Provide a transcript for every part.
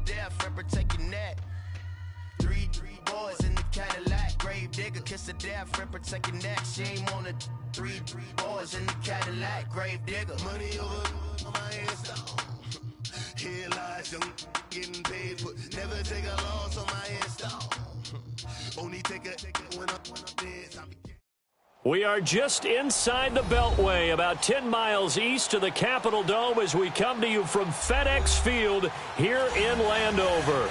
death and protect your neck. Three boys in the Cadillac, grave digger, kiss the death and protect your neck. Shame on the three boys in the Cadillac, grave digger. Money over my install. Here lies young getting paid for. Never take a loss on my install. Only take a when I'm dead. We are just inside the Beltway, about 10 miles east of the Capitol Dome as we come to you from FedEx Field here in Landover.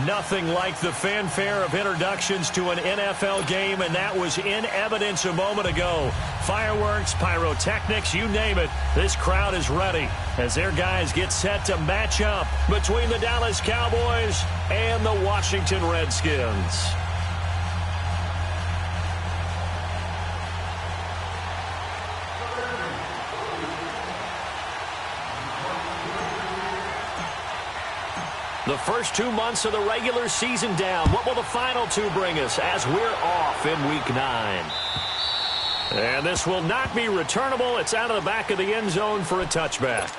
Nothing like the fanfare of introductions to an NFL game, and that was in evidence a moment ago. Fireworks, pyrotechnics, you name it. This crowd is ready as their guys get set to match up between the Dallas Cowboys and the Washington Redskins. The first 2 months of the regular season down. What will the final two bring us as we're off in Week 9? And this will not be returnable. It's out of the back of the end zone for a touchback.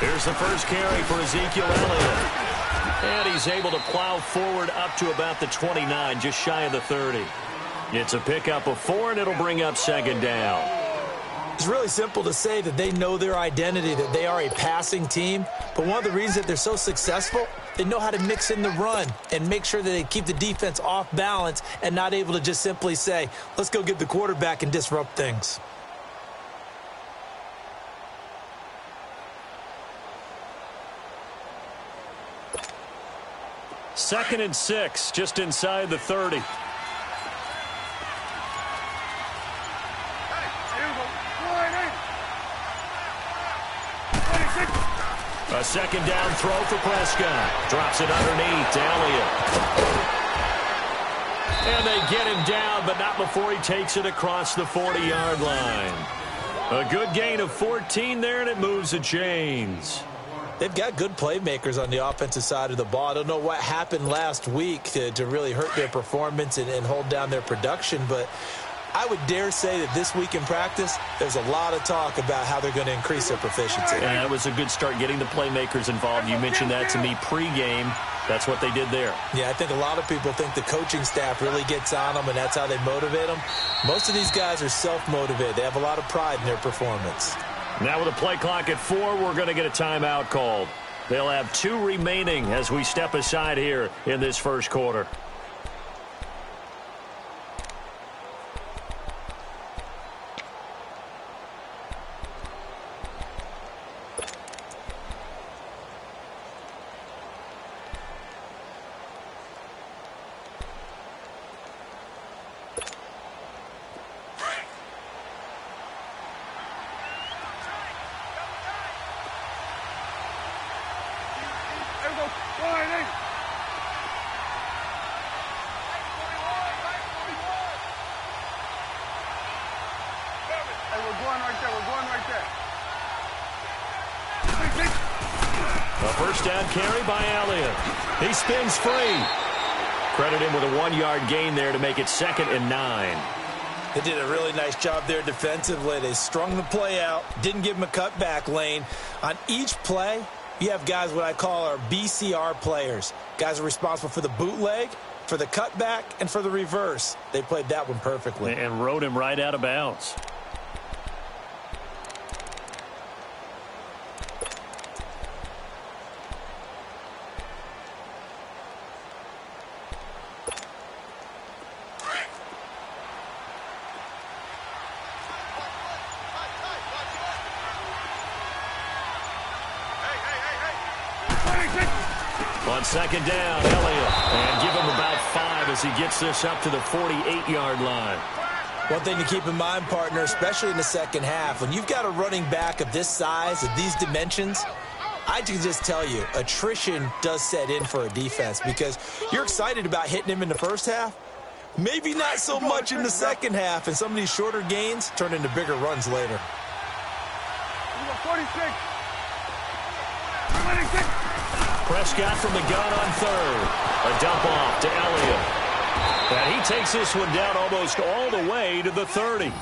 Here's the first carry for Ezekiel Elliott. And he's able to plow forward up to about the 29, just shy of the 30. It's a pickup of 4, and it'll bring up second down. It's really simple to say that they know their identity, that they are a passing team. But one of the reasons that they're so successful, they know how to mix in the run and make sure that they keep the defense off balance and not able to just simply say, let's go get the quarterback and disrupt things. Second and 6, just inside the 30. A second down throw for Prescott. Drops it underneath to Elliott. And they get him down, but not before he takes it across the 40-yard line. A good gain of 14 there, and it moves the chains. They've got good playmakers on the offensive side of the ball. I don't know what happened last week to really hurt their performance and hold down their production, but I would dare say that this week in practice, there's a lot of talk about how they're going to increase their proficiency. Yeah, it was a good start getting the playmakers involved. You mentioned that to me pregame. That's what they did there. Yeah, I think a lot of people think the coaching staff really gets on them, and that's how they motivate them. Most of these guys are self-motivated. They have a lot of pride in their performance. Now with a play clock at 4, we're going to get a timeout called. They'll have 2 remaining as we step aside here in this first quarter. A first down carry by Elliott. He spins free. Credit him with a 1-yard gain there to make it 2nd and 9. They did a really nice job there defensively. They strung the play out, didn't give him a cutback lane. On each play, you have guys what I call our BCR players. Guys are responsible for the bootleg, for the cutback, and for the reverse. They played that one perfectly. And rode him right out of bounds. On second down, Elliott. And give him about 5 as he gets this up to the 48-yard line. One thing to keep in mind, partner, especially in the second half, when you've got a running back of this size, of these dimensions, I can just tell you, attrition does set in for a defense because you're excited about hitting him in the first half. Maybe not so much in the second half, and some of these shorter gains turn into bigger runs later. 46. Prescott from the gun on third. A dump off to Elliott. And he takes this one down almost all the way to the 30.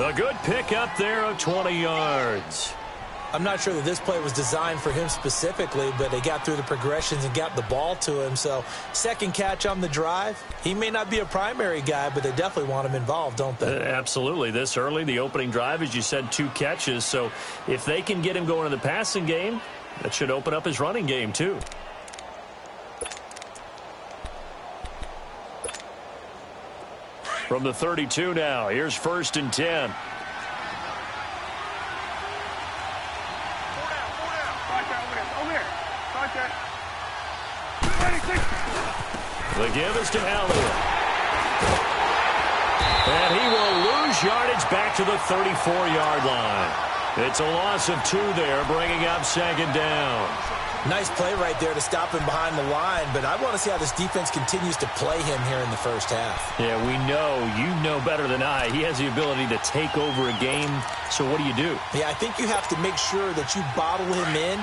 A good pick up there of 20 yards. I'm not sure that this play was designed for him specifically, but they got through the progressions and got the ball to him. So second catch on the drive. He may not be a primary guy, but they definitely want him involved, don't they? Absolutely. This early, the opening drive, as you said, 2 catches. So if they can get him going in the passing game, that should open up his running game too. From the 32 now, here's 1st and 10. The give is to Elliott. And he will lose yardage back to the 34-yard line. It's a loss of 2 there, bringing up 2nd down. Nice play right there to stop him behind the line, but I want to see how this defense continues to play him here in the first half. Yeah, we know. You know better than I. He has the ability to take over a game, so what do you do? Yeah, I think you have to make sure that you bottle him in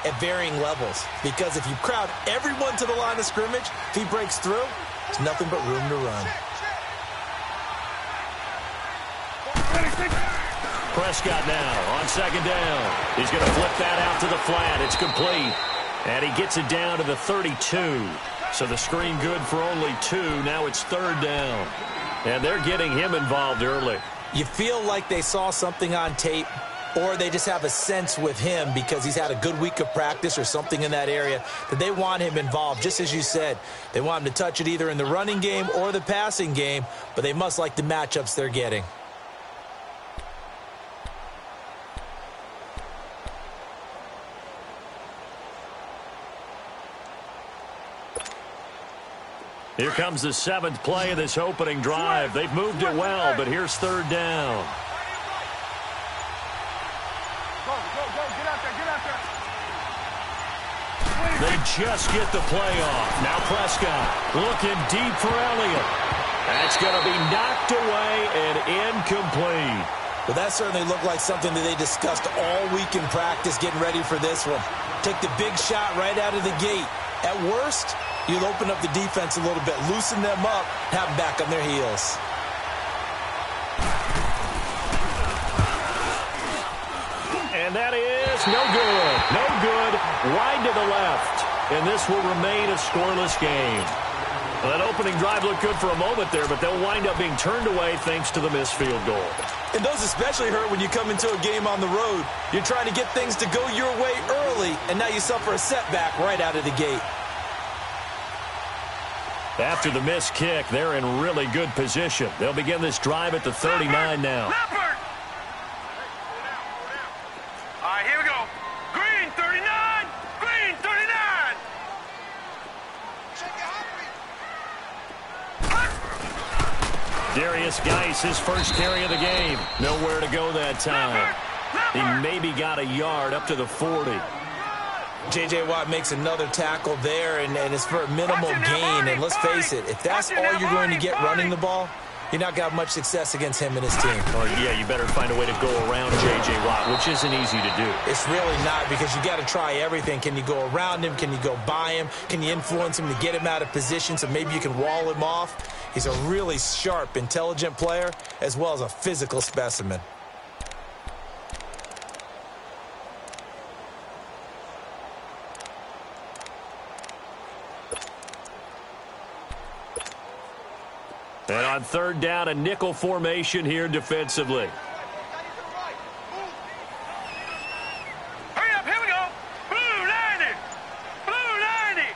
at varying levels, because if you crowd everyone to the line of scrimmage, if he breaks through, there's nothing but room to run. Prescott now on 2nd down. He's going to flip that out to the flat. It's complete. And he gets it down to the 32. So the screen good for only 2. Now it's 3rd down. And they're getting him involved early. You feel like they saw something on tape, or they just have a sense with him because he's had a good week of practice or something in that area that they want him involved. Just as you said, they want him to touch it either in the running game or the passing game, but they must like the matchups they're getting. Here comes the 7th play of this opening drive. They've moved it well, but here's 3rd down. They just get the play off. Now Prescott looking deep for Elliott. That's going to be knocked away and incomplete. Well, that certainly looked like something that they discussed all week in practice getting ready for this one. Take the big shot right out of the gate. At worst, you'll open up the defense a little bit, loosen them up, have them back on their heels. And that is no good. No good. Wide to the left. And this will remain a scoreless game. Well, that opening drive looked good for a moment there, but they'll wind up being turned away thanks to the missed field goal. And those especially hurt when you come into a game on the road. You're trying to get things to go your way early, and now you suffer a setback right out of the gate. After the missed kick, they're in really good position. They'll begin this drive at the 39 now. Leopard! All right, here we go. Green 39! Green 39! Darius Geis, his first carry of the game. Nowhere to go that time. He maybe got a yard up to the 40. J.J. Watt makes another tackle there, and it's for a minimal gain. And let's face it, if that's all you're going to get running the ball, you're not going to have much success against him and his team. Well, yeah, you better find a way to go around J.J. Watt, which isn't easy to do. It's really not, because you got to try everything. Can you go around him? Can you go by him? Can you influence him to get him out of position so maybe you can wall him off? He's a really sharp, intelligent player, as well as a physical specimen. And on 3rd down, a nickel formation here defensively. Hurry up, here we go. Blue 90! Blue 90!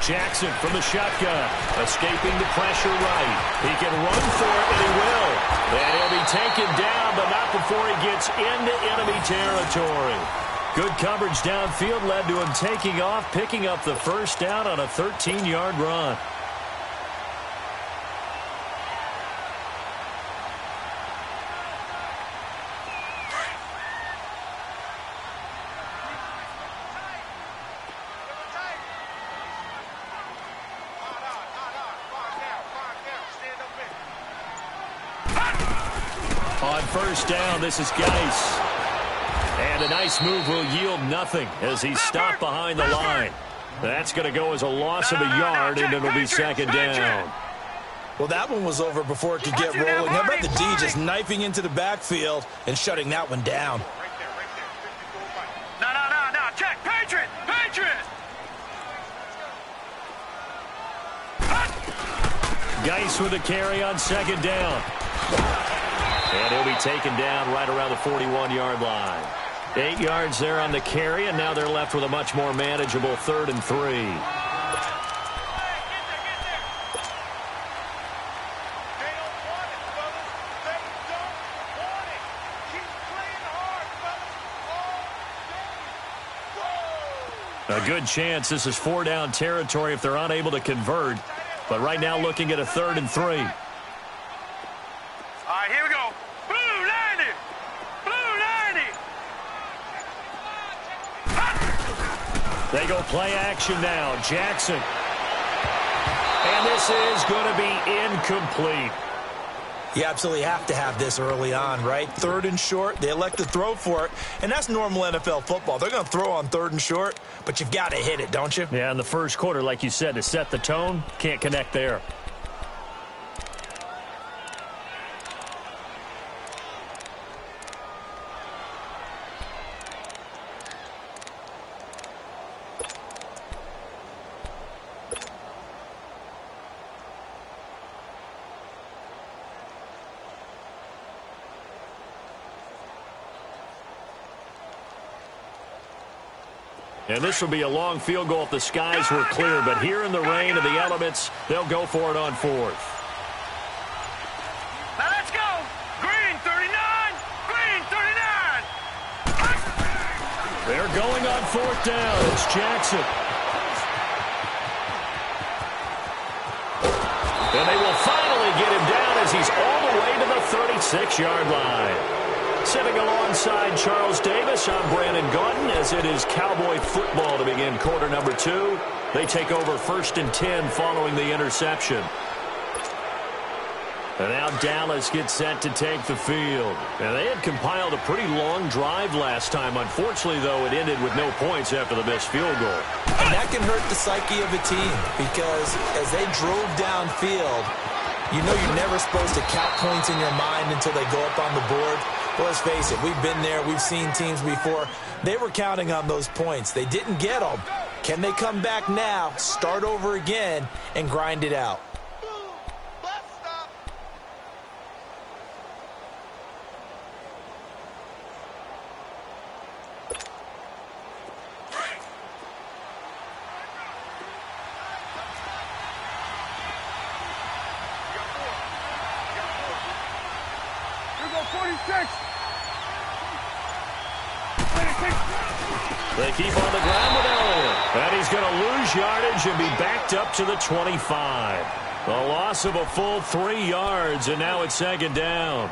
Jackson from the shotgun, escaping the pressure right. He can run for it, and he will. And he'll be taken down, but not before he gets into enemy territory. Good coverage downfield led to him taking off, picking up the first down on a 13-yard run. On first down, this is Geis. And a nice move will yield nothing as he's stopped behind the line. That's going to go as a loss of a yard, and it'll be second down. Well, that one was over before it could get rolling. How about the D just knifing into the backfield and shutting that one down? No. Check. Patriot. Geis with a carry on second down. And he'll be taken down right around the 41-yard line. 8 yards there on the carry, and now they're left with a much more manageable 3rd and 3. A good chance this is 4-down territory if they're unable to convert. But right now looking at a 3rd and 3. All right, here we go. Blue 90. They go play action now. Jackson. And this is going to be incomplete. You absolutely have to have this early on, right? 3rd and short, they elect to throw for it, and that's normal NFL football. They're going to throw on 3rd and short, but you've got to hit it, don't you? Yeah, in the first quarter, like you said, to set the tone, can't connect there. And this will be a long field goal if the skies were clear. But here in the rain of the elements, they'll go for it on 4th. Now let's go. Green 39. They're going on 4th down. It's Jackson. And they will finally get him down as he's all the way to the 36-yard line. Sitting alongside Charles Davis, I'm Brandon Gaudin as it is Cowboy football to begin quarter number 2. They take over 1st and 10 following the interception. And now Dallas gets set to take the field. And they had compiled a pretty long drive last time. Unfortunately, though, it ended with no points after the missed field goal. And that can hurt the psyche of a team because as they drove downfield, you know you're never supposed to count points in your mind until they go up on the board. Well, let's face it, we've been there. We've seen teams before. They were counting on those points. They didn't get them. Can they come back now, start over again, and grind it out? They keep on the ground with Elliott. And he's going to lose yardage and be backed up to the 25. A loss of a full 3 yards, and now it's 2nd down.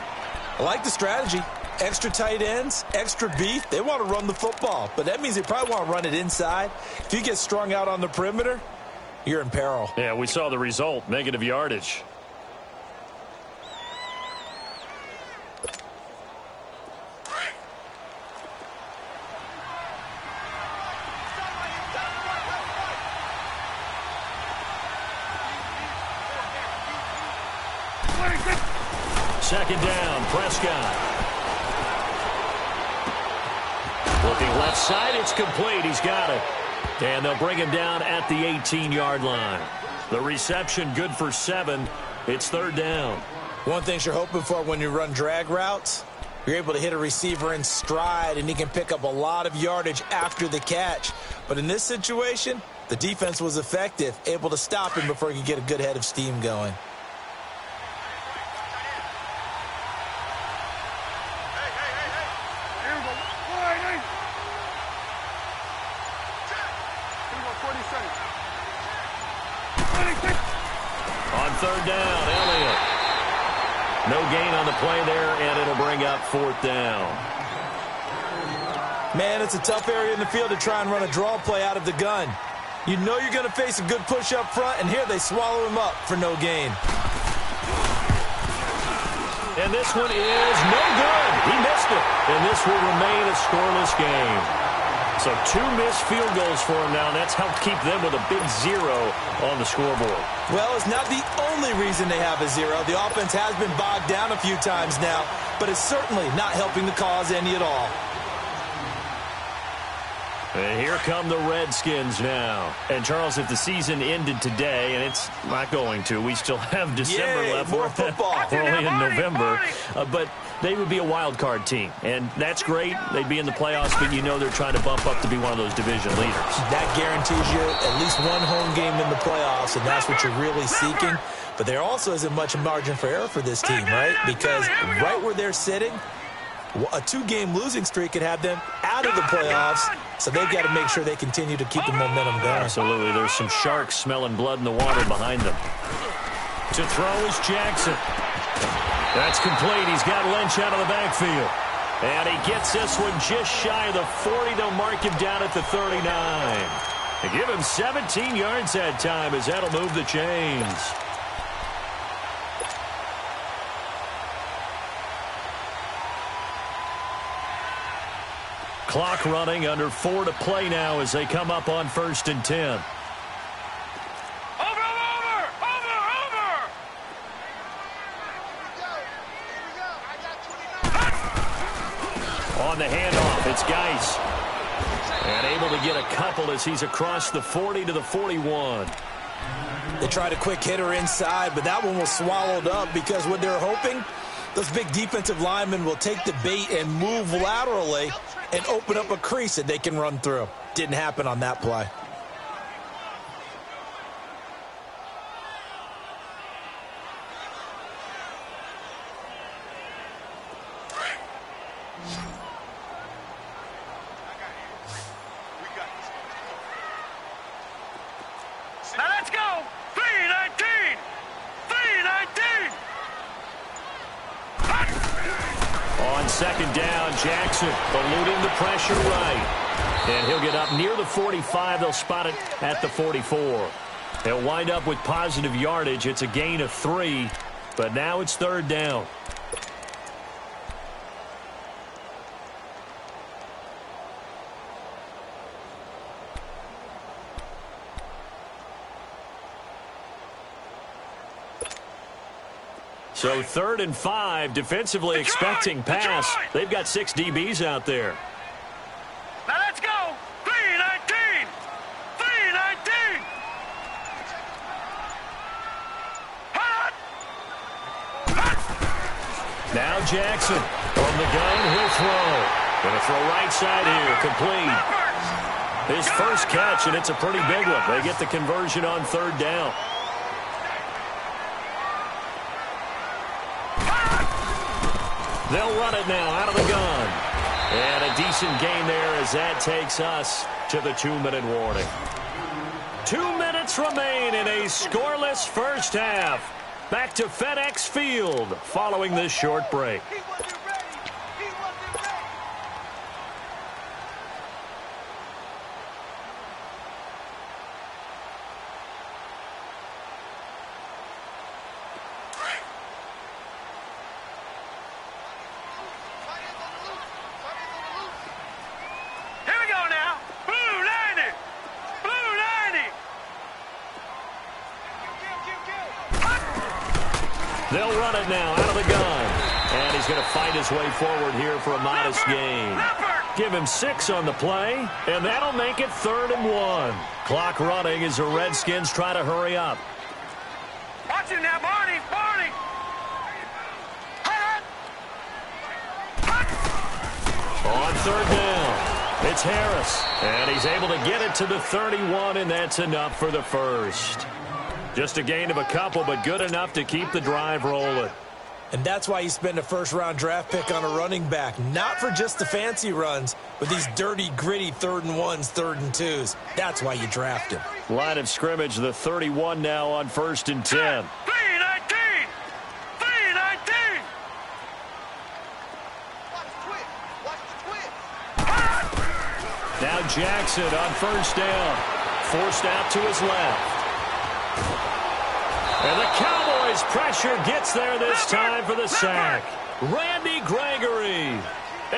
I like the strategy. Extra tight ends, extra beef. They want to run the football, but that means they probably want to run it inside. If you get strung out on the perimeter, you're in peril. Yeah, we saw the result, negative yardage. Second down, Prescott. Looking left side, it's complete. He's got it. And they'll bring him down at the 18-yard line. The reception good for 7. It's 3rd down. One thing you're hoping for when you run drag routes, you're able to hit a receiver in stride, and he can pick up a lot of yardage after the catch. But in this situation, the defense was effective, able to stop him before he could get a good head of steam going. On 3rd down, Elliott. No gain on the play there, and it'll bring up 4th down. Man, it's a tough area in the field to try and run a draw play out of the gun. You know you're going to face a good push up front, and here they swallow him up for no gain. And this one is no good. He missed it. And this will remain a scoreless game. So 2 missed field goals for him now, and that's helped keep them with a big 0 on the scoreboard. Well, it's not the only reason they have a 0. The offense has been bogged down a few times now, but it's certainly not helping the cause any at all. And here come the Redskins now. And, Charles, if the season ended today, and it's not going to, we still have December left. More football. We're only in November. But they would be a wild card team. And that's great. They'd be in the playoffs, but you know they're trying to bump up to be one of those division leaders. That guarantees you at least one home game in the playoffs, and that's what you're really seeking. But there also isn't much margin for error for this team, right? Because right where they're sitting, a 2-game losing streak could have them out of the playoffs, so they've got to make sure they continue to keep the momentum going. Absolutely. There's some sharks smelling blood in the water behind them. To throw is Jackson. That's complete. He's got Lynch out of the backfield. And he gets this one just shy of the 40. They'll mark him down at the 39. They give him 17 yards that time as that'll move the chains. Clock running, under 4 to play now as they come up on 1st and 10. Over! On the handoff, it's Geis. And able to get a couple as he's across the 40 to the 41. They tried a quick hitter inside, but that one was swallowed up because what they're hoping, those big defensive linemen will take the bait and move laterally and open up a crease that they can run through. Didn't happen on that play. Now let's go! 3-19! 3-19! On 2nd down, Jackson eluding the pressure right. And he'll get up near the 45. They'll spot it at the 44. They'll wind up with positive yardage. It's a gain of 3, but now it's 3rd down. So 3rd and 5, defensively expecting pass. They've got 6 DBs out there. Now let's go! 3-19! 3-19! Now Jackson on the gun, he'll throw. Gonna throw right side here, complete. His first catch, and it's a pretty big one. They get the conversion on 3rd down. They'll run it now out of the gun. And a decent gain there as that takes us to the 2-minute warning. 2 minutes remain in a scoreless first half. Back to FedEx Field following this short break. They'll run it now out of the gun. And he's going to fight his way forward here for a modest gain. Give him 6 on the play, and that'll make it 3rd and 1. Clock running as the Redskins try to hurry up. Watch him now, Barney! Barney! On 3rd down, it's Harris. And he's able to get it to the 31, and that's enough for the first. Just a gain of a couple, but good enough to keep the drive rolling. And that's why you spend a first-round draft pick on a running back. Not for just the fancy runs, but these dirty, gritty 3rd and 1s, 3rd and 2s. That's why you draft him. Line of scrimmage, the 31 now on 1st and 10. 3-19! 3-19! Now Jackson on 1st down. Forced out to his left. And the Cowboys as pressure gets there this time for the sack. Randy Gregory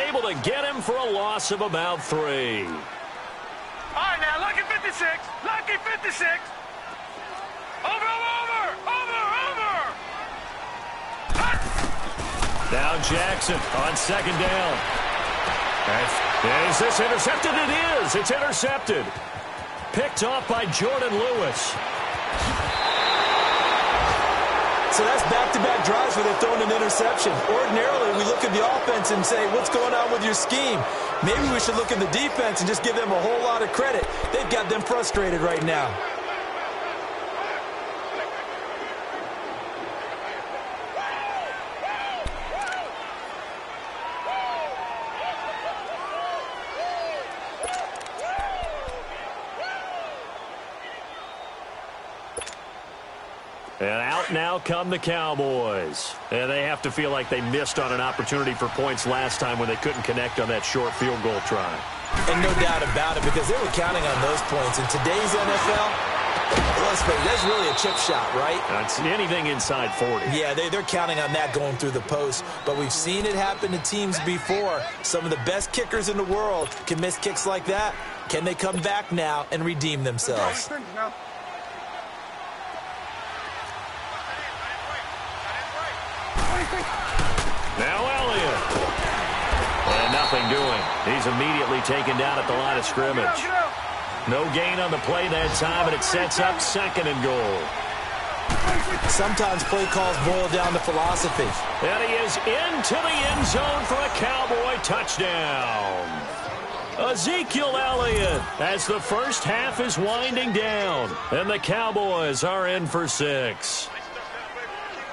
able to get him for a loss of about 3. All right, now, lucky 56. Lucky 56. Over. Now Jackson on second down. Is this intercepted? It is. It's intercepted. Picked off by Jordan Lewis. So that's back-to-back drives where they're throwing an interception. Ordinarily, we look at the offense and say, what's going on with your scheme? Maybe we should look at the defense and just give them a whole lot of credit. They've got them frustrated right now. And out now come the Cowboys. And they have to feel like they missed on an opportunity for points last time when they couldn't connect on that short field goal try. And no doubt about it, because they were counting on those points. In today's NFL, let's face it, that's really a chip shot, right? That's anything inside 40. Yeah, they're counting on that going through the post. But we've seen it happen to teams before. Some of the best kickers in the world can miss kicks like that. Can they come back now and redeem themselves? Now Elliott. And nothing doing. He's immediately taken down at the line of scrimmage. No gain on the play that time, and it sets up 2nd and goal. Sometimes play calls boil down to philosophy. And he is into the end zone for a Cowboy touchdown. Ezekiel Elliott as the first half is winding down. And the Cowboys are in for 6.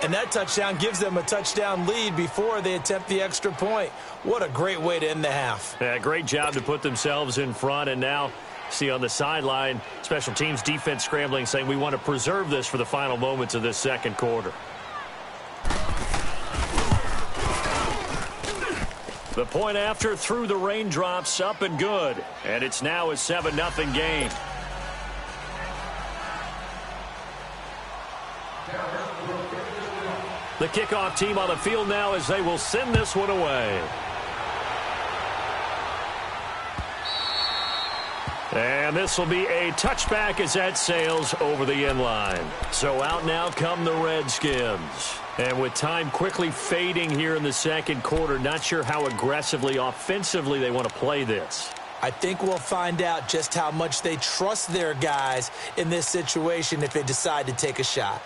And that touchdown gives them a touchdown lead before they attempt the extra point. What a great way to end the half. Yeah, great job to put themselves in front. And now, see on the sideline, special teams defense scrambling, saying we want to preserve this for the final moments of this second quarter. The point after through the raindrops, up and good. And it's now a 7-0 game. The kickoff team on the field now as they will send this one away. And this will be a touchback as that sails over the end line. So out now come the Redskins. And with time quickly fading here in the second quarter, not sure how aggressively, offensively they want to play this. I think we'll find out just how much they trust their guys in this situation if they decide to take a shot.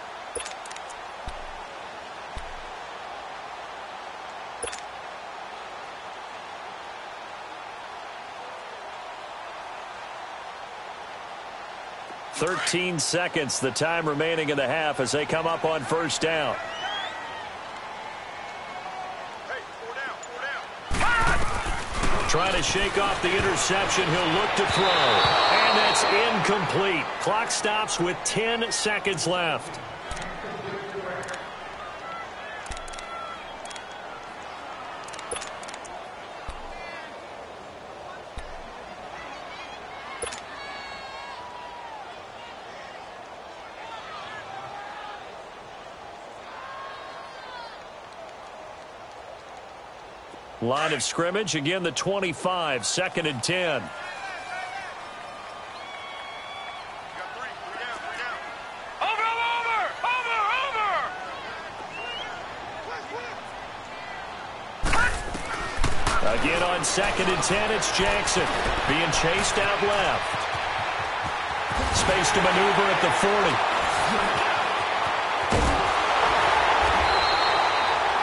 "13 seconds, the time remaining in the half as they come up on first down. Trying to shake off the interception. He'll look to throw. And that's incomplete. Clock stops with 10 seconds left. Line of scrimmage, again the 25, 2nd and 10. Again on 2nd and 10, it's Jackson being chased out left. Space to maneuver at the 40.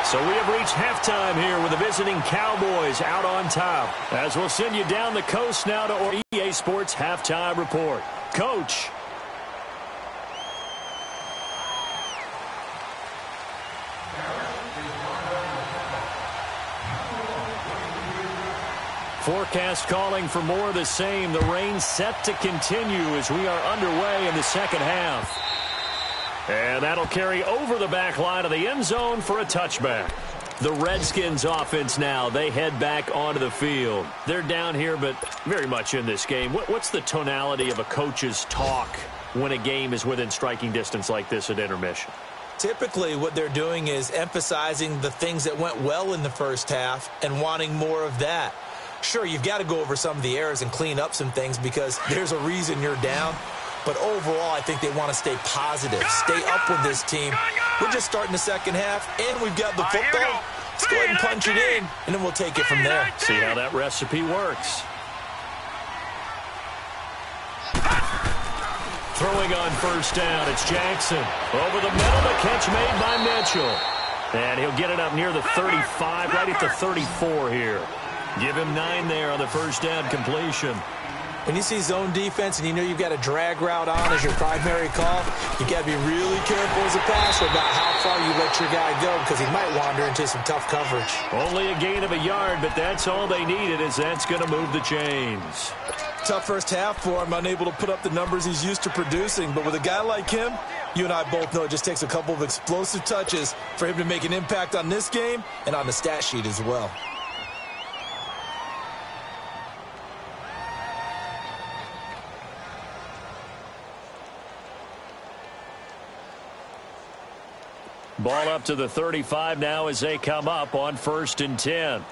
So we have reached halftime here with the visiting Cowboys out on top. As we'll send you down the coast now to EA Sports Halftime Report. Coach. Forecast calling for more of the same. The rain set to continue as we are underway in the second half. And that'll carry over the back line of the end zone for a touchback. The Redskins offense now, they head back onto the field. They're down here, but very much in this game. What's the tonality of a coach's talk when a game is within striking distance like this at intermission? Typically, what they're doing is emphasizing the things that went well in the first half and wanting more of that. Sure, you've got to go over some of the errors and clean up some things because there's a reason you're down. But overall, I think they want to stay positive, stay up with this team. We're just starting the second half, and we've got the football. Let's go ahead and punch it in, and then we'll take it from there. See how that recipe works. Throwing on first down, it's Jackson. Over the middle, the catch made by Mitchell. And he'll get it up near the 35, right at the 34 here. Give him 9 there on the first down completion. When you see zone defense and you know you've got a drag route on as your primary call, you've got to be really careful as a passer about how far you let your guy go because he might wander into some tough coverage. Only a gain of a yard, but that's all they needed as that's going to move the chains. Tough first half for him, unable to put up the numbers he's used to producing. But with a guy like him, you and I both know it just takes a couple of explosive touches for him to make an impact on this game and on the stat sheet as well. Ball up to the 35 now as they come up on 1st and 10.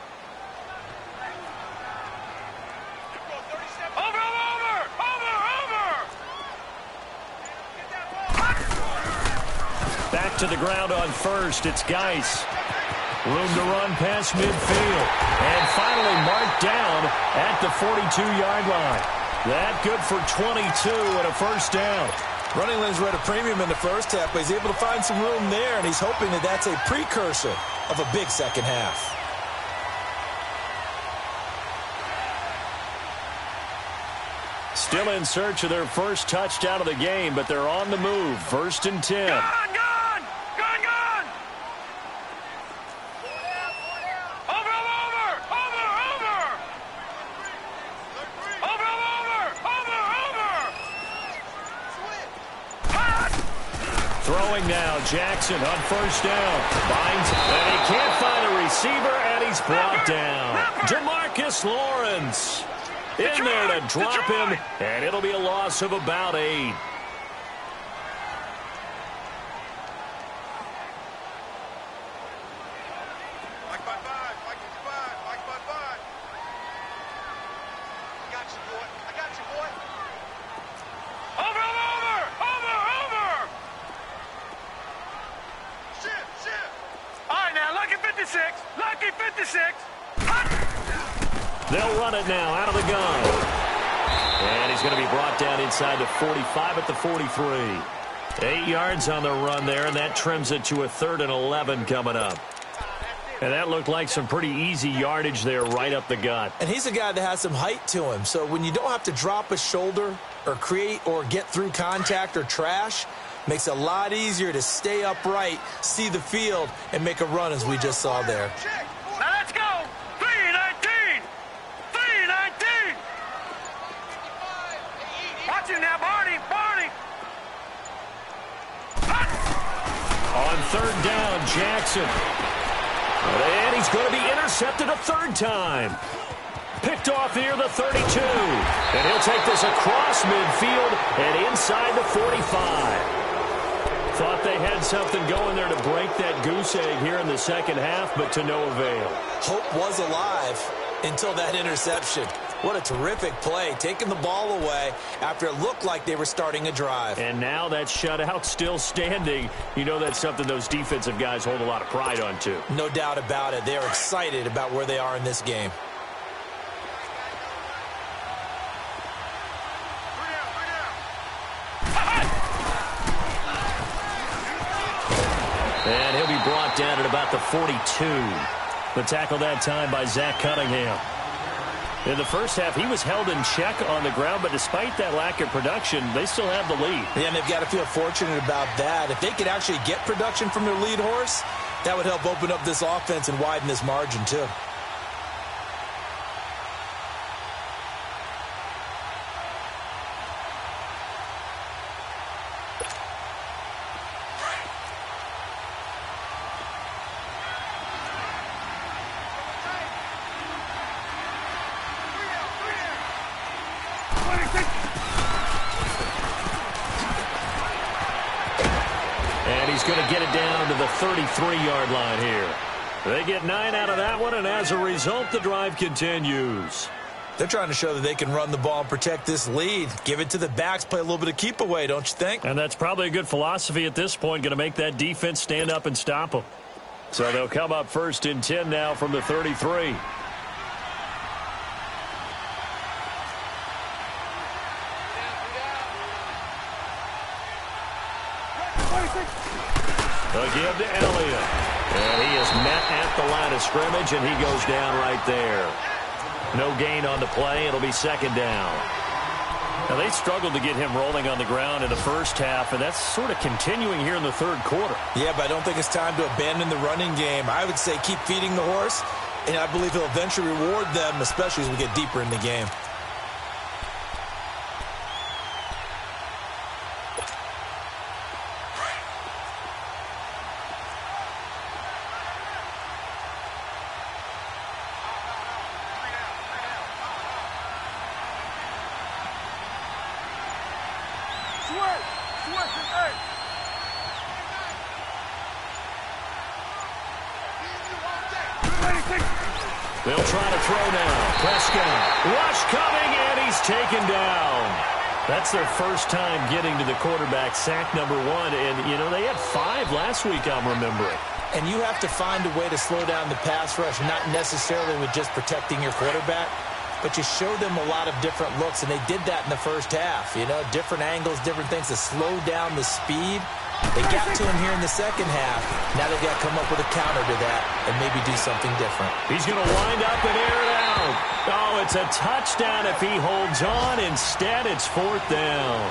Back to the ground on first. It's Geis. Room to run past midfield. And finally marked down at the 42-yard line. That good for 22 and a first down. Running lanes were at a premium in the first half, but he's able to find some room there, and he's hoping that that's a precursor of a big second half. Still in search of their first touchdown of the game, but they're on the move. 1st and 10. Gone! Throwing now, Jackson on first down. Finds, and he can't find a receiver, and he's brought down. Demarcus Lawrence in there to drop him, and it'll be a loss of about 8. They'll run it now out of the gun. And he's going to be brought down inside the 45 at the 43. 8 yards on the run there, and that trims it to a 3rd and 11 coming up. And that looked like some pretty easy yardage there right up the gut. And he's a guy that has some height to him. So when you don't have to drop a shoulder or create or get through contact or trash, makes it a lot easier to stay upright, see the field, and make a run as we just saw there. Now let's go! 3-19! 3-19! Watch it now, Barney! On 3rd down, Jackson. And he's going to be intercepted a 3rd time. Picked off near the 32. And he'll take this across midfield and inside the 45. Thought they had something going there to break that goose egg here in the second half, but to no avail. Hope was alive until that interception. What a terrific play, taking the ball away after it looked like they were starting a drive. And now that shutout still standing. You know that's something those defensive guys hold a lot of pride on, too. No doubt about it. They're excited about where they are in this game. And he'll be brought down at about the 42. The tackle that time by Zach Cunningham. In the first half, he was held in check on the ground, but despite that lack of production, they still have the lead. Yeah, and they've got to feel fortunate about that. If they could actually get production from their lead horse, that would help open up this offense and widen this margin, too. going to get it down to the 33-yard line here. They get 9 out of that one, and as a result, the drive continues. They're trying to show that they can run the ball and protect this lead. Give it to the backs, play a little bit of keep away, don't you think? And that's probably a good philosophy at this point, going to make that defense stand up and stop them. So they'll come up 1st and 10 now from the 33. They'll give to Elliott. And he is met at the line of scrimmage, and he goes down right there. No gain on the play. It'll be 2nd down. Now, they struggled to get him rolling on the ground in the first half, and that's sort of continuing here in the 3rd quarter. Yeah, but I don't think it's time to abandon the running game. I would say keep feeding the horse, and I believe he'll eventually reward them, especially as we get deeper in the game. They'll try to throw now. Prescott. Rush coming, and he's taken down. That's their first time getting to the quarterback, sack number 1. And, you know, they had 5 last week, I'm remembering. And you have to find a way to slow down the pass rush, not necessarily with just protecting your quarterback, but you show them a lot of different looks, and they did that in the first half. You know, different angles, different things to slow down the speed. They got to him here in the second half. Now they've got to come up with a counter to that and maybe do something different. He's going to wind up and air it out. Oh, it's a touchdown if he holds on. Instead, it's 4th down.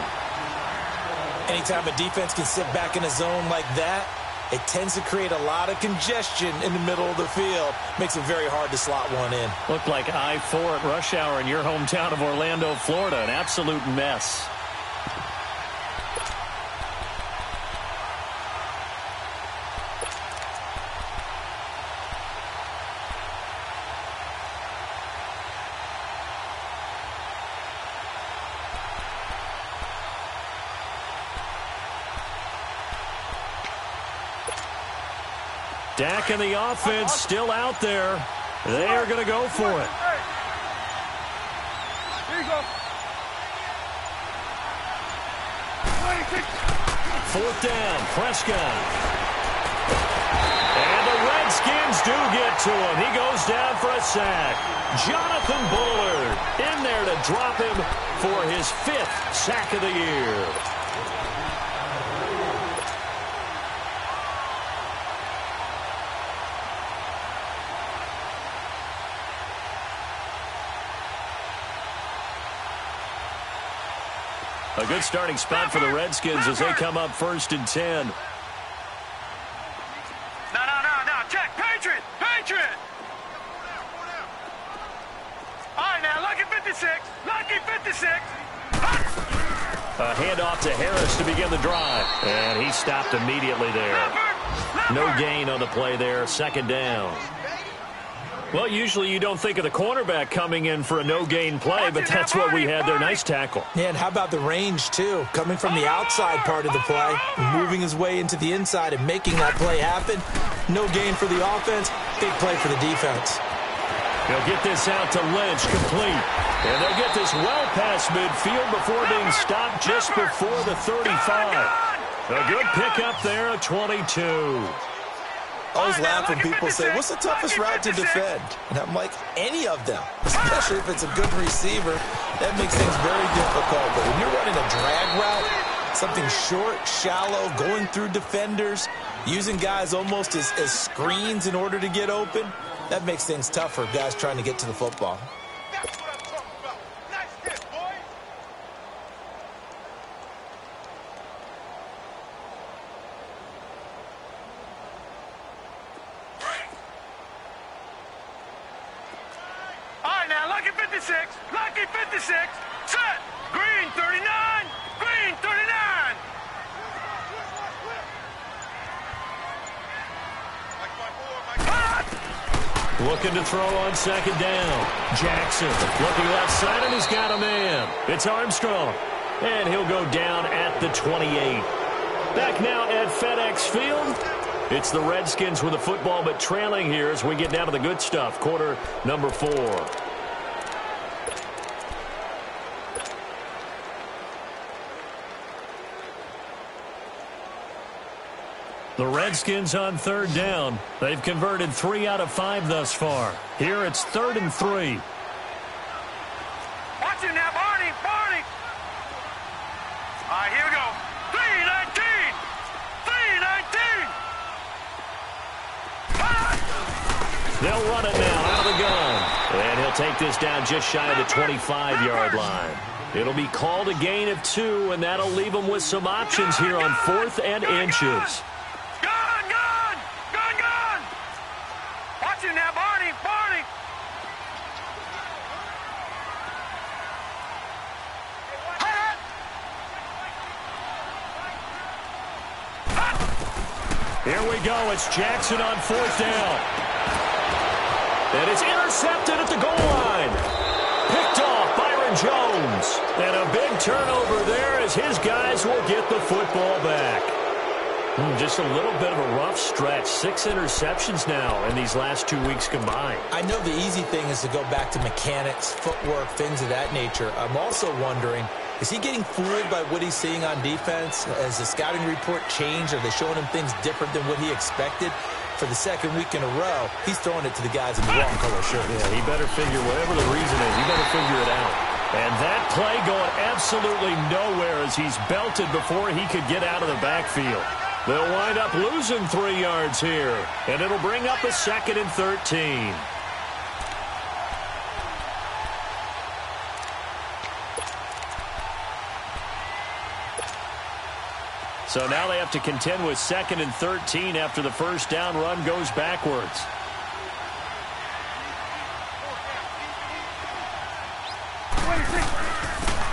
Anytime a defense can sit back in a zone like that, it tends to create a lot of congestion in the middle of the field. Makes it very hard to slot one in. Looked like I-4 at rush hour in your hometown of Orlando, Florida. An absolute mess. Dak and the offense still out there. They are going to go for it. Here you go. 4th down, Prescott. And the Redskins do get to him. He goes down for a sack. Jonathan Bullard in there to drop him for his 5th sack of the year. A good starting spot for the Redskins as they come up 1st and 10. No. Check. Patriot. All right, now, lucky 56. Lucky 56. A handoff to Harris to begin the drive. And he stopped immediately there. No gain on the play there. 2nd down. Well, usually you don't think of the cornerback coming in for a no-gain play, but that's what we had there. Nice tackle. Yeah, and how about the range, too? Coming from the outside part of the play, moving his way into the inside and making that play happen. No gain for the offense, big play for the defense. They'll get this out to Lynch, complete. And they'll get this well past midfield before being stopped just before the 35. A good pickup there at 22. I always laugh when people say, what's the toughest route to defend? And I'm like, any of them, especially if it's a good receiver. That makes things very difficult. But when you're running a drag route, something short, shallow, going through defenders, using guys almost as screens in order to get open, that makes things tough for guys trying to get to the football. That's what I'm talking about. Nice hit, boy. All right, now, lucky 56. Lucky 56. Set. Green 39. Green 39. Looking to throw on 2nd down. Jackson looking left side, and he's got a man. It's Armstrong. And he'll go down at the 28. Back now at FedEx Field. It's the Redskins with the football, but trailing here as we get down to the good stuff. Quarter number 4. The Redskins on 3rd down. They've converted 3 out of 5 thus far. Here it's 3rd and 3. Watch it now, Barney. All right, here we go. 3-19. They'll run it now out of the gun. And he'll take this down just shy of the 25-yard line. It'll be called a gain of 2, and that'll leave them with some options here on 4th and inches. Gun! Watch it now, Barney. Here we go. It's Jackson on 4th down. And it's intercepted at the goal line. Picked off Byron Jones. And a big turnover there as his guys will get the football back. Just a little bit of a rough stretch. 6 interceptions now in these last 2 weeks combined. I know the easy thing is to go back to mechanics, footwork, things of that nature. I'm also wondering, is he getting fooled by what he's seeing on defense? Has the scouting report changed? Are they showing him things different than what he expected? For the 2nd week in a row, he's throwing it to the guys in the wrong color shirts. Yeah, he better figure, whatever the reason is, he better figure it out. And that play going absolutely nowhere as he's belted before he could get out of the backfield. They'll wind up losing 3 yards here, and it'll bring up a 2nd and 13. So now they have to contend with 2nd and 13 after the first down run goes backwards.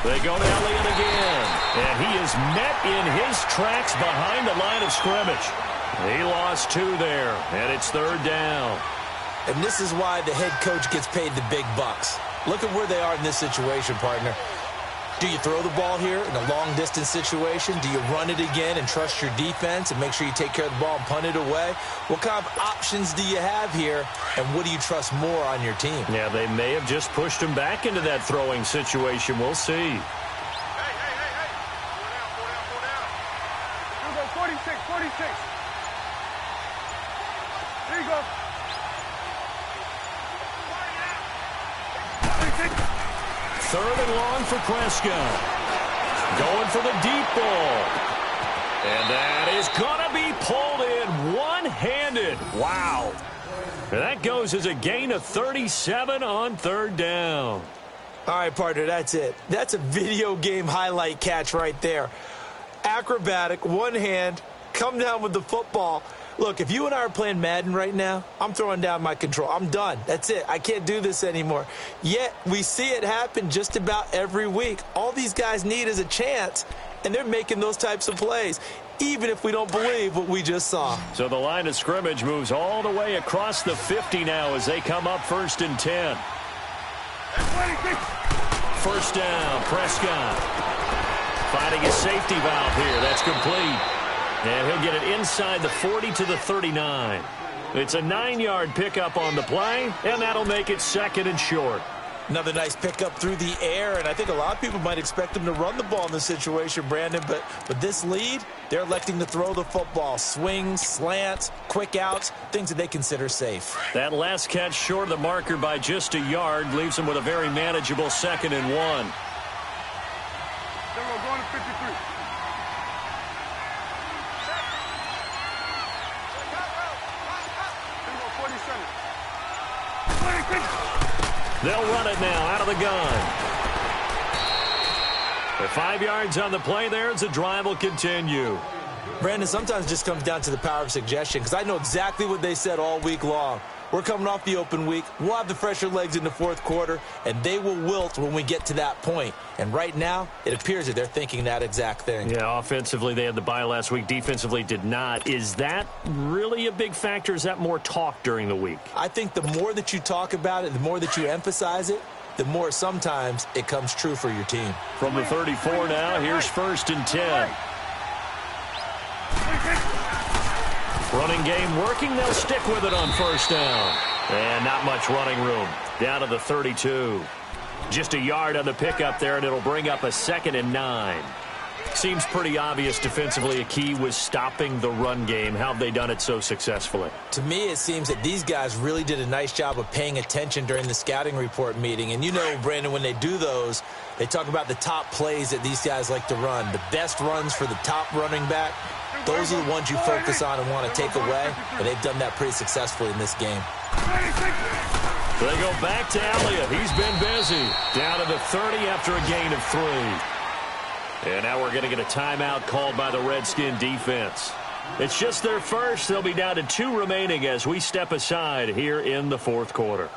They go to Elliott again. And he is met in his tracks behind the line of scrimmage. He lost 2 there, and it's 3rd down. And this is why the head coach gets paid the big bucks. Look at where they are in this situation, partner. Do you throw the ball here in a long-distance situation? Do you run it again and trust your defense and make sure you take care of the ball and punt it away? What kind of options do you have here, and what do you trust more on your team? Yeah, they may have just pushed him back into that throwing situation. We'll see. Hey. Here we go, 46. There you go. 3rd and long for Prescott. Going for the deep ball. And that is going to be pulled in one-handed. Wow. And that goes as a gain of 37 on 3rd down. All right, partner, that's it. That's a video game highlight catch right there. Acrobatic, one hand, come down with the football. Look, if you and I are playing Madden right now, I'm throwing down my control. I'm done. That's it. I can't do this anymore. Yet, we see it happen just about every week. All these guys need is a chance, and they're making those types of plays, even if we don't believe what we just saw. So the line of scrimmage moves all the way across the 50 now as they come up 1st and 10. 1st down, Prescott. Finding his safety valve here. That's complete. And he'll get it inside the 40 to the 39. It's a 9-yard pickup on the play, and that'll make it 2nd and short. Another nice pickup through the air, and I think a lot of people might expect him to run the ball in this situation, Brandon, but with this lead, they're electing to throw the football. Swings, slants, quick outs, things that they consider safe. That last catch short of the marker by just a yard leaves them with a very manageable 2nd and 1. Then we're going to 53. They'll run it now out of the gun. The 5 yards on the play there as the drive will continue. Brandon, sometimes it just comes down to the power of suggestion, because I know exactly what they said all week long. We're coming off the open week. We'll have the fresher legs in the 4th quarter, and they will wilt when we get to that point. And right now, it appears that they're thinking that exact thing. Yeah, offensively, they had the bye last week. Defensively, did not. Is that really a big factor? Is that more talk during the week? I think the more that you talk about it, the more that you emphasize it, the more sometimes it comes true for your team. From the 34 now, here's 1st and 10. Running game working. They'll stick with it on first down. And not much running room. Down to the 32. Just a yard on the pickup there, and it'll bring up a 2nd and 9. Seems pretty obvious defensively a key was stopping the run game. How have they done it so successfully? To me, it seems that these guys really did a nice job of paying attention during the scouting report meeting. And you know, Brandon, when they do those, they talk about the top plays that these guys like to run. The best runs for the top running back, those are the ones you focus on and want to take away. And they've done that pretty successfully in this game. They go back to Elliott. He's been busy. Down to the 30 after a gain of 3. And now we're going to get a timeout called by the Redskin defense. It's just their first. They'll be down to 2 remaining as we step aside here in the 4th quarter.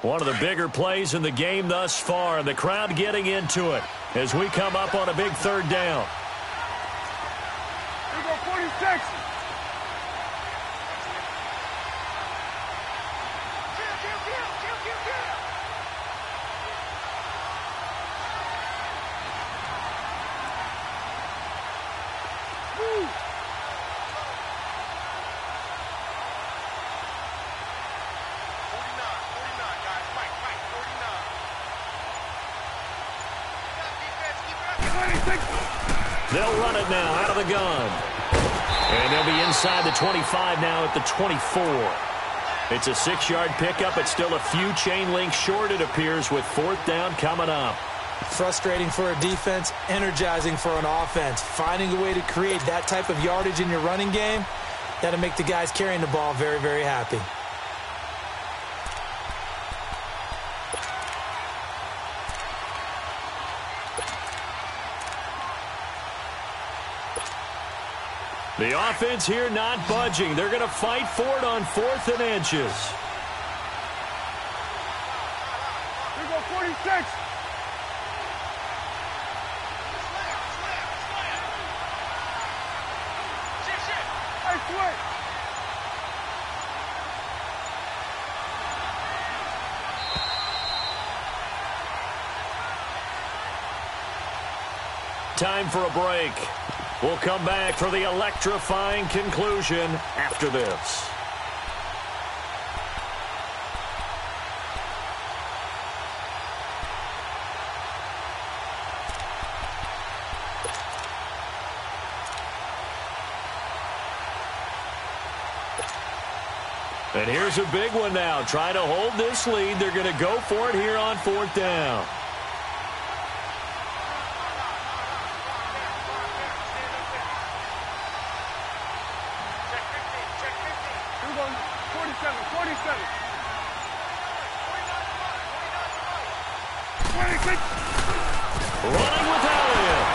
One of the bigger plays in the game thus far, and the crowd getting into it as we come up on a big 3rd down. Here we go, 46. They'll run it now out of the gun. And they'll be inside the 25 now at the 24. It's a 6-yard pickup. It's still a few chain links short, it appears, with 4th down coming up. Frustrating for a defense, energizing for an offense. Finding a way to create that type of yardage in your running game, that'll make the guys carrying the ball very, very happy. The offense here not budging. They're going to fight for it on 4th and inches. Here we go, 46. Nice way. Time for a break. We'll come back for the electrifying conclusion after this. And here's a big one now. Trying to hold this lead. They're going to go for it here on 4th down. Running with Elliott.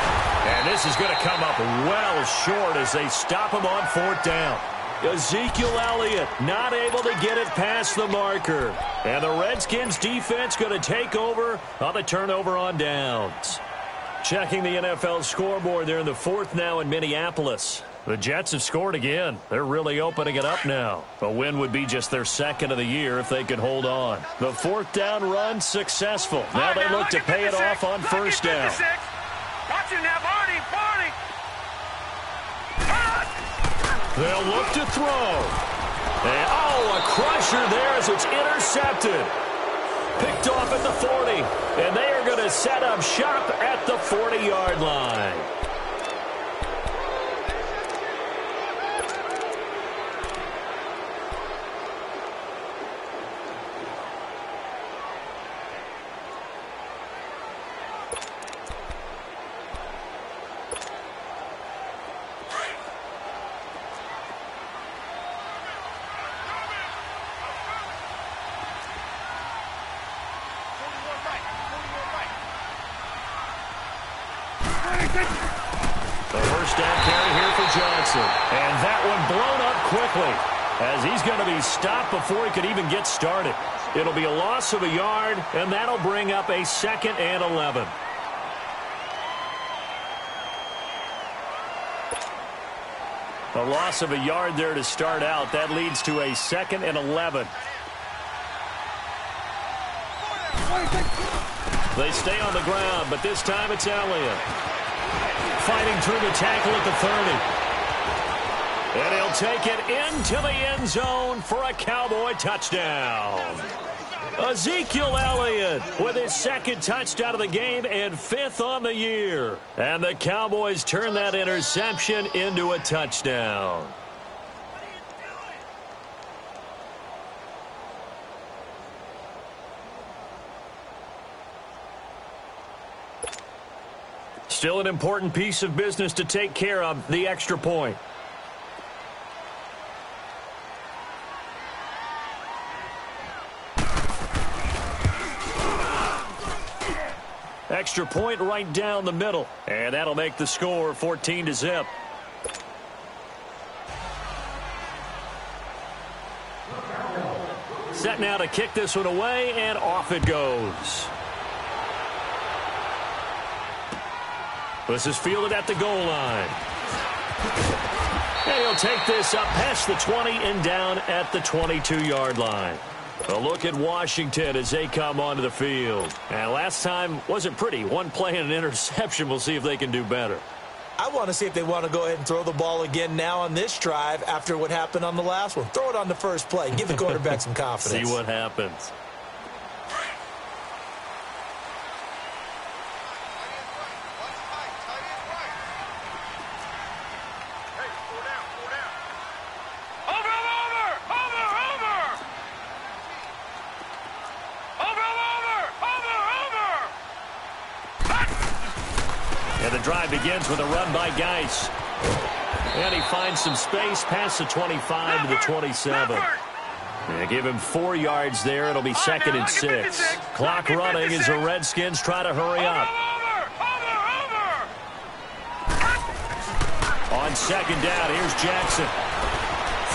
And this is going to come up well short as they stop him on 4th down. Ezekiel Elliott not able to get it past the marker. And the Redskins defense going to take over on the turnover on downs. Checking the NFL scoreboard there in the 4th now in Minneapolis. The Jets have scored again. They're really opening it up now. A win would be just their 2nd of the year if they could hold on. The 4th down run successful. Now they look to pay it off on 1st down. Watch it now, Barney. They'll look to throw. And, a crusher there as it's intercepted. Picked off at the 40. And they are going to set up shop at the 40-yard line. The first down carry here for Johnson. And that one blown up quickly as he's going to be stopped before he could even get started. It'll be a loss of a yard, and that'll bring up a 2nd and 11. A loss of a yard there to start out. That leads to a 2nd and 11. They stay on the ground, but this time it's Elliott. Fighting through the tackle at the 30. And he'll take it into the end zone for a Cowboy touchdown. Ezekiel Elliott with his second touchdown of the game and 5th on the year. And the Cowboys turn that interception into a touchdown. Still an important piece of business to take care of, the extra point. Extra point right down the middle. And that'll make the score 14-0. Set now to kick this one away, and off it goes. This is fielded at the goal line. And he'll take this up past the 20 and down at the 22-yard line. A look at Washington as they come onto the field. And last time wasn't pretty. One play and an interception. We'll see if they can do better. I want to see if they want to go ahead and throw the ball again now on this drive after what happened on the last one. Throw it on the first play. Give the quarterback some confidence. See what happens. Drive begins with a run by Geis. And he finds some space past the 25 to the 27. And give him 4 yards there. It'll be 2nd and 6. Clock running as the Redskins try to hurry up. On 2nd down, here's Jackson.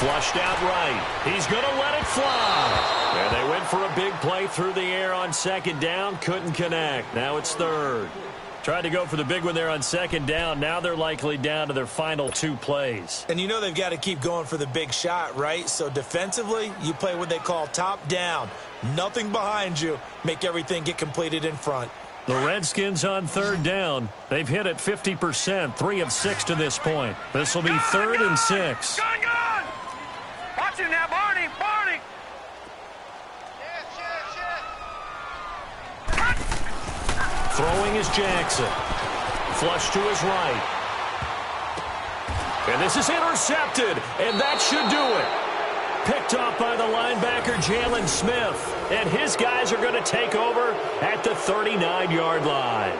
Flushed out right. He's going to let it fly. And they went for a big play through the air on 2nd down. Couldn't connect. Now it's 3rd. Tried to go for the big one there on 2nd down. Now they're likely down to their final 2 plays. And you know they've got to keep going for the big shot, right? So defensively, you play what they call top down. Nothing behind you. Make everything get completed in front. The Redskins on 3rd down. They've hit it 50%, 3 of 6 to this point. This will be 3rd and 6. Gun! Watch him now, Barney! Barney! Throwing is Jackson. Flush to his right. And this is intercepted, and that should do it. Picked off by the linebacker, Jalen Smith. And his guys are going to take over at the 39-yard line.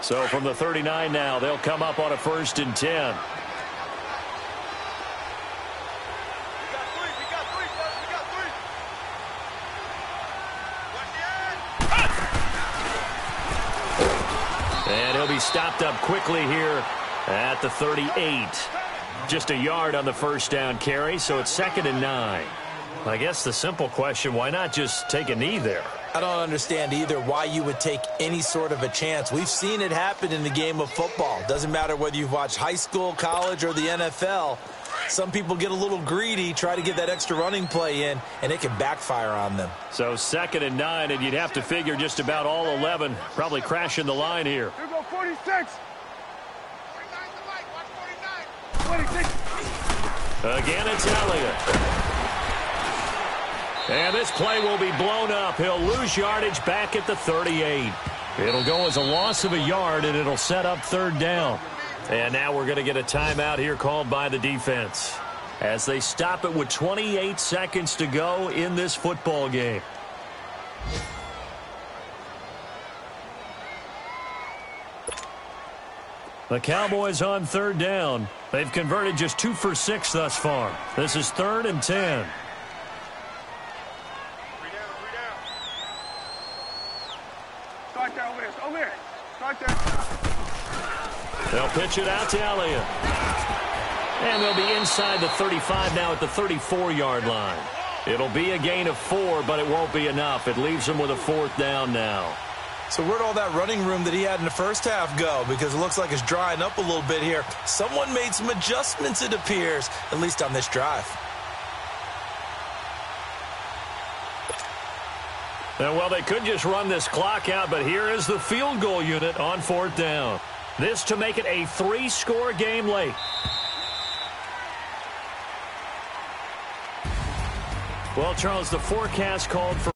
So from the 39 now, they'll come up on a 1st and 10. And he'll be stopped up quickly here at the 38. Just a yard on the 1st down carry, so it's 2nd and 9. I guess the simple question, why not just take a knee there? I don't understand either why you would take any sort of a chance. We've seen it happen in the game of football. Doesn't matter whether you've watched high school, college, or the NFL. Some people get a little greedy, try to get that extra running play in, and it can backfire on them. So 2nd and 9, and you'd have to figure just about all 11 probably crashing the line here. Here go 46. 49 to Mike. Watch 49. 26. Again, it's Elliott. And this play will be blown up. He'll lose yardage back at the 38. It'll go as a loss of a yard, and it'll set up 3rd down. And now we're going to get a timeout here called by the defense as they stop it with 28 seconds to go in this football game. The Cowboys on 3rd down. They've converted just 2 for 6 thus far. This is 3rd and 10. They'll pitch it out to Elliott. And they'll be inside the 35 now at the 34-yard line. It'll be a gain of 4, but it won't be enough. It leaves them with a 4th down now. So where'd all that running room that he had in the first half go? Because it looks like it's drying up a little bit here. Someone made some adjustments, it appears, at least on this drive. And, well, they could just run this clock out, but here is the field goal unit on 4th down. This to make it a 3-score game late. Well, Charles, the forecast called for